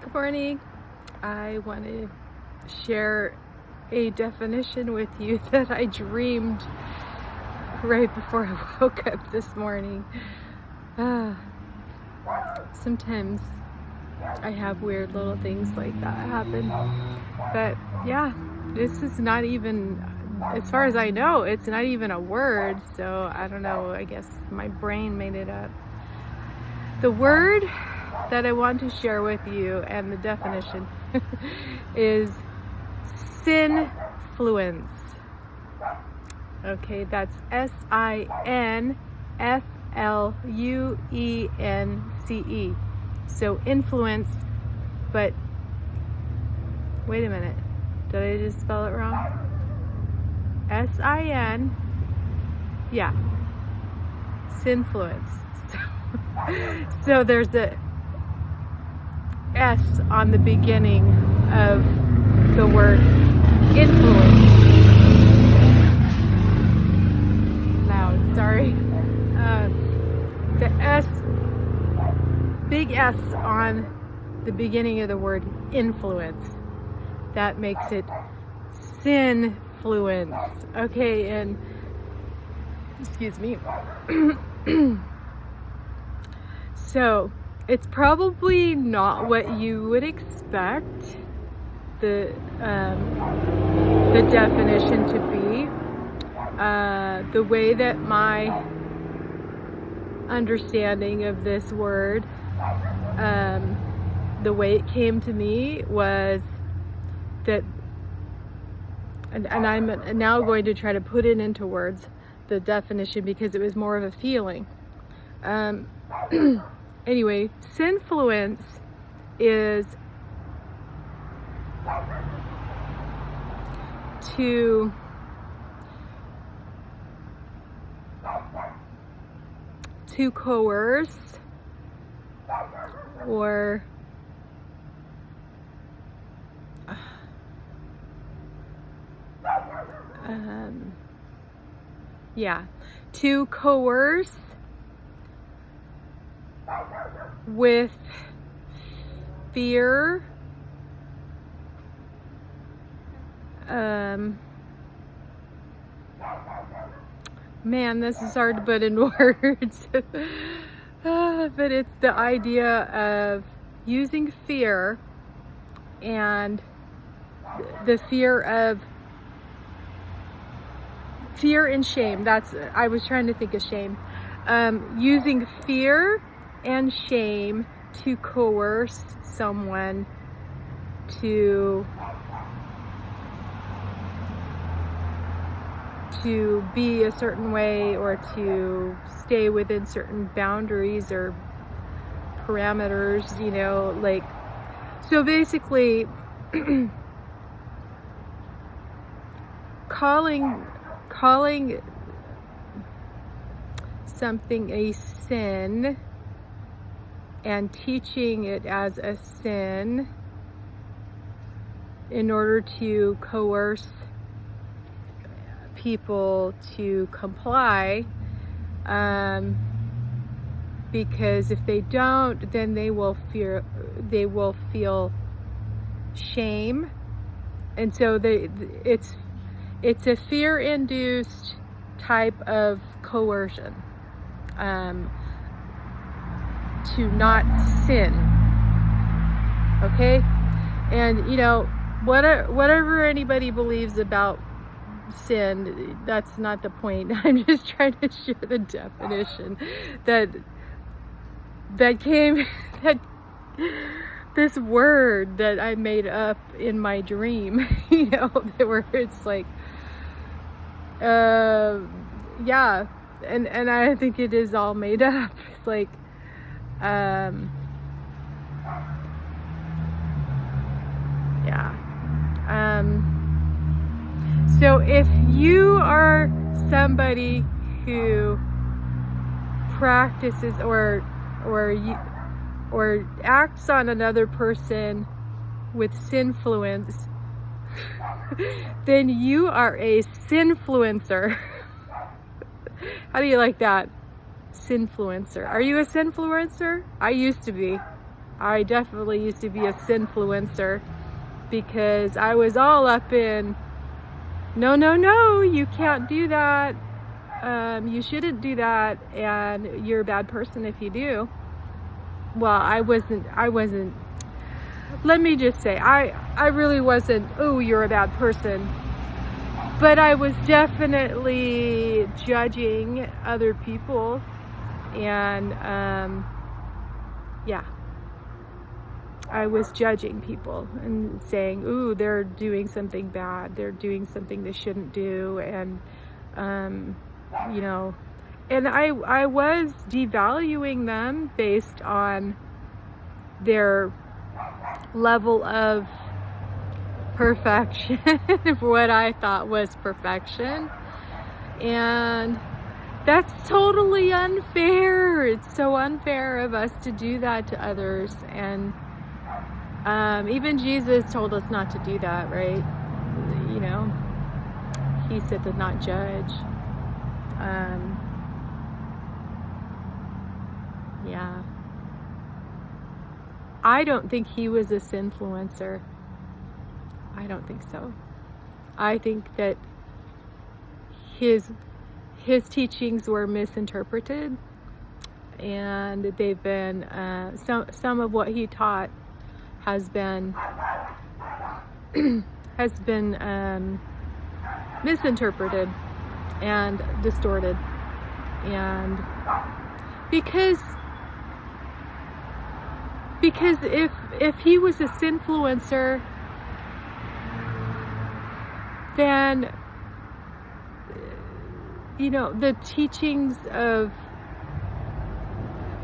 Good morning. I want to share a definition with you that I dreamed right before I woke up this morning. Sometimes I have weird little things like that happen. But yeah, this is not even, as far as I know, it's not even a word. So I don't know, I guess my brain made it up. The word that I want to share with you and the definition is Sinfluence. Okay, that's Sinfluence. So influence, but wait a minute, did I just spell it wrong? S-I-N, yeah, Sinfluence. So there's a S on the beginning of the word influence. Loud, sorry. The S, big S on the beginning of the word influence. That makes it Sinfluence. Okay, and excuse me. So it's probably not what you would expect the definition to be. The way that my understanding of this word, the way it came to me was that, and I'm now going to try to put it into words, the definition, because it was more of a feeling. Anyway, Sinfluence is to coerce or to coerce with fear, man, this is hard to put in words. But it's the idea of using fear, and the fear and shame. I was trying to think of shame. Using fear and shame to coerce someone to be a certain way, or to stay within certain boundaries or parameters, like, so basically calling something a sin and teaching it as a sin in order to coerce people to comply, because if they don't, then they will feel shame, and so it's a fear-induced type of coercion, to not sin. Okay, and whatever anybody believes about sin, that's not the point. I'm just trying to share the definition that this word that I made up in my dream, where it's like, yeah, and I think it is all made up. It's like, yeah. So if you are somebody who practices or acts on another person with sinfluence, then you are a sinfluencer. How do you like that? Sinfluencer. Are you a sinfluencer? I used to be. I definitely used to be a sinfluencer because I was all up in, no, no, no, you can't do that. You shouldn't do that, and you're a bad person if you do. Well, I wasn't, let me just say, I really wasn't, oh, you're a bad person. But I was definitely judging other people, and yeah, I was judging people and saying, ooh, they're doing something bad, they're doing something they shouldn't do, and you know, and I was devaluing them based on their level of perfection, what I thought was perfection. And that's totally unfair. It's so unfair of us to do that to others. And even Jesus told us not to do that, right? You know, he said to not judge. Yeah. I don't think he was a sinfluencer. I don't think so. I think that his teachings were misinterpreted, and they've been some of what he taught has been misinterpreted and distorted, and because if he was a sinfluencer, then you know, the teachings of,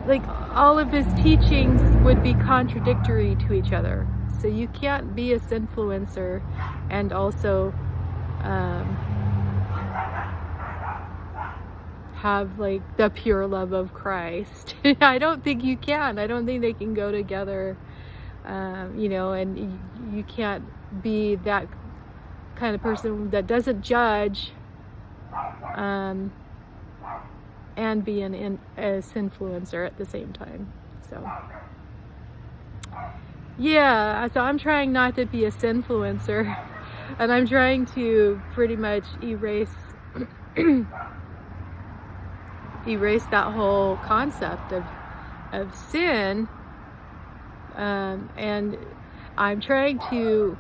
like, all of his teachings would be contradictory to each other. So you can't be a sinfluencer and also have like the pure love of Christ. I don't think you can. I don't think they can go together. You know, and you can't be that kind of person that doesn't judge and be a sinfluencer at the same time. So yeah, so I'm trying not to be a sinfluencer, and I'm trying to pretty much erase that whole concept of sin, and I'm trying to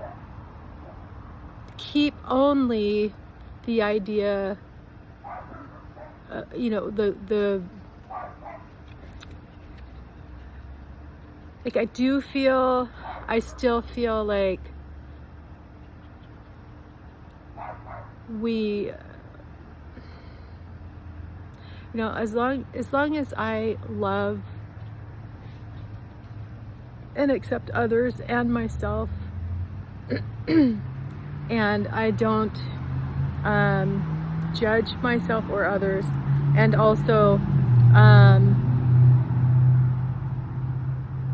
keep only the idea, you know, the like, I still feel like we, you know, as long as I love and accept others and myself, and I don't judge myself or others, and also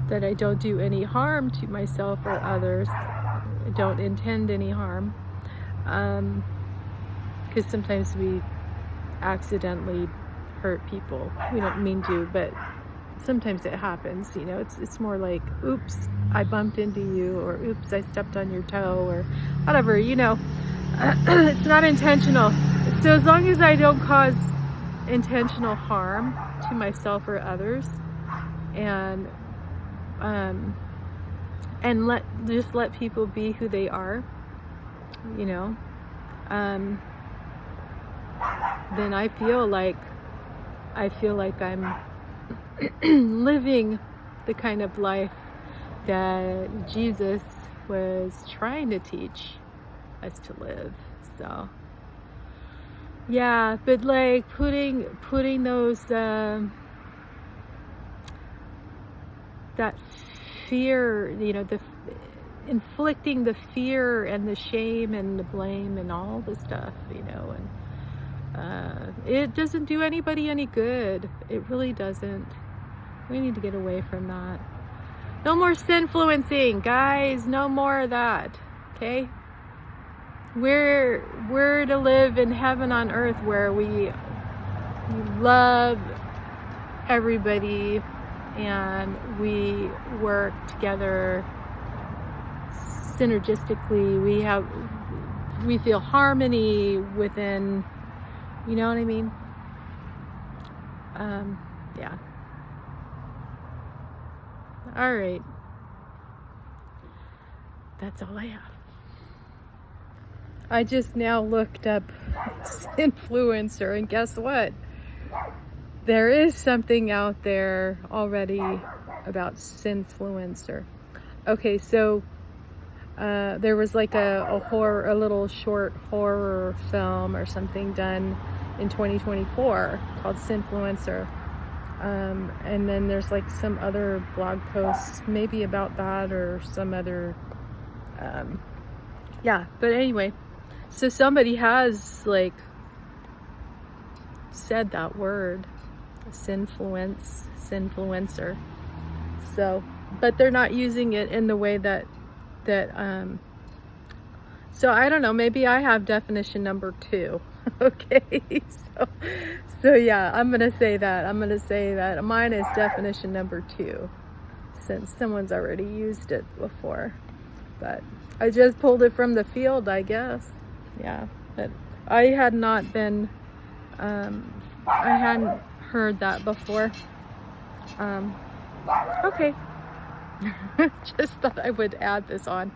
that I don't do any harm to myself or others. I don't intend any harm, because sometimes we accidentally hurt people. We don't mean to, but sometimes it happens. You know, it's more like, oops, I bumped into you, or oops, I stepped on your toe, or whatever, you know. It's not intentional. So as long as I don't cause intentional harm to myself or others, and just let people be who they are, you know, then I feel like I'm living the kind of life that Jesus was trying to teach us to live. So yeah, but like putting those that fear, you know, inflicting the fear and the shame and the blame and all the stuff, you know, and it doesn't do anybody any good. It really doesn't. We need to get away from that. No more sinfluencing, guys. No more of that. Okay? We're to live in heaven on earth, where we love everybody, and we work together synergistically. We feel harmony within, you know what I mean? Yeah. All right. That's all I have. I just now looked up Sinfluencer, and guess what? There is something out there already about Sinfluencer. Okay, so there was like a little short horror film or something done in 2024 called Sinfluencer. And then there's like some other blog posts maybe about that or some other, yeah, but anyway, so somebody has like said that word, Sinfluencer. So, but they're not using it in the way that, so I don't know, maybe I have definition number 2. Okay, so yeah, I'm gonna say that mine is definition number 2, since someone's already used it before. But I just pulled it from the field, I guess. Yeah, but I had not been, I hadn't heard that before. Okay. Just thought I would add this on.